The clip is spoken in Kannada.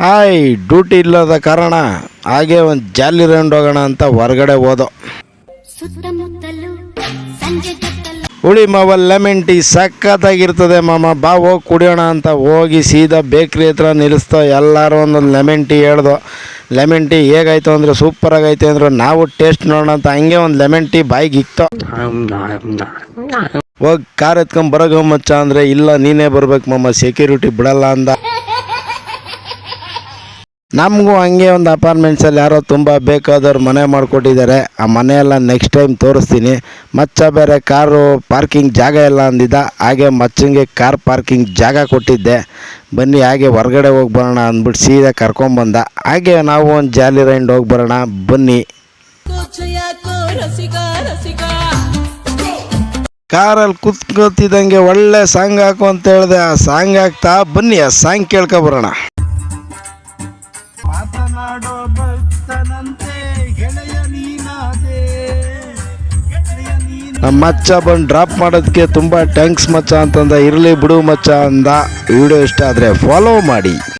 ಹಾಯ್ ಡ್ಯೂಟಿ ಇಲ್ಲದ ಕಾರಣ ಹಾಗೆ ಒಂದು ಜಾಲಿ ರೌಂಡ್ ಹೋಗೋಣ ಅಂತ ಹೊರಗಡೆ ಹೋದೋ. ಹುಳಿ ಮಾವ ಲೆಮನ್ ಟೀ ಸಖತ್ತಾಗಿರ್ತದೆ ಮಾಮ, ಬಾ ಹೋಗಿ ಕುಡಿಯೋಣ ಅಂತ ಹೋಗಿ ಸೀದಾ ಬೇಕ್ರಿ ಹತ್ರ ನಿಲ್ಲಿಸ್ತೋ. ಎಲ್ಲರೂ ಒಂದೊಂದು ಲೆಮನ್ ಟೀ ಹೇಳ್ದೋ. ಲೆಮನ್ ಟೀ ಹೇಗಾಯ್ತು ಅಂದರೆ ಸೂಪರಾಗೈತೆ ಅಂದರು. ನಾವು ಟೇಸ್ಟ್ ನೋಡೋಣ ಅಂತ ಹಂಗೆ ಒಂದು ಲೆಮನ್ ಟೀ ಬಾಯಿಗೆ ಇಕ್ತೋ. ಹೋಗಿ ಕಾರ್ ಎತ್ಕೊಂಡ್ ಮಚ್ಚ ಅಂದರೆ ಇಲ್ಲ ನೀನೇ ಬರ್ಬೇಕು ಮಾಮ, ಸೆಕ್ಯೂರಿಟಿ ಬಿಡಲ್ಲ ಅಂದ. ನಮಗೂ ಹಂಗೆ ಒಂದು ಅಪಾರ್ಟ್ಮೆಂಟ್ಸಲ್ಲಿ ಯಾರೋ ತುಂಬ ಬೇಕಾದವ್ರು ಮನೆ ಮಾಡಿಕೊಟ್ಟಿದ್ದಾರೆ. ಆ ಮನೆಯೆಲ್ಲ ನೆಕ್ಸ್ಟ್ ಟೈಮ್ ತೋರಿಸ್ತೀನಿ. ಮಚ್ಚ ಬೇರೆ ಕಾರು ಪಾರ್ಕಿಂಗ್ ಜಾಗ ಇಲ್ಲ ಅಂದಿದ್ದ, ಹಾಗೆ ಮಚ್ಚಂಗೆ ಕಾರ್ ಪಾರ್ಕಿಂಗ್ ಜಾಗ ಕೊಟ್ಟಿದ್ದೆ. ಬನ್ನಿ ಹಾಗೆ ಹೊರಗಡೆ ಹೋಗಿ ಬರೋಣ ಅಂದ್ಬಿಟ್ಟು ಸೀದಾ ಕರ್ಕೊಂಬಂದ. ಹಾಗೆ ನಾವು ಒಂದು ಜಾಲಿ ರೈಡ್ ಹೋಗಿ ಬರೋಣ ಬನ್ನಿ. ಕಾರಲ್ಲಿ ಕೂತ್ಕೊತಿದ್ದಂಗೆ ಒಳ್ಳೆ ಸಾಂಗ್ ಹಾಕು ಅಂತ ಹೇಳಿದೆ. ಆ ಸಾಂಗ್ ಹಾಕ್ತಾ ಬನ್ನಿ ಆ ಸಾಂಗ್ ಕೇಳ್ಕೊಬರೋಣ. ಮಾತನಾಡೋ ಭಕ್ತನಂತೆ ಗೆಳೆಯ ನೀನಾದೆ, ನಮ್ಮ ಮಚ್ಚ ಬಂದು ಡ್ರಾಪ್ ಮಾಡೋದಕ್ಕೆ ತುಂಬ ಥ್ಯಾಂಕ್ಸ್ ಮಚ್ಚ ಅಂತಂದ. ಇರಲಿ ಬಿಡು ಮಚ್ಚ ಅಂದ. ವಿಡಿಯೋ ಇಷ್ಟ ಆದರೆ ಫಾಲೋ ಮಾಡಿ.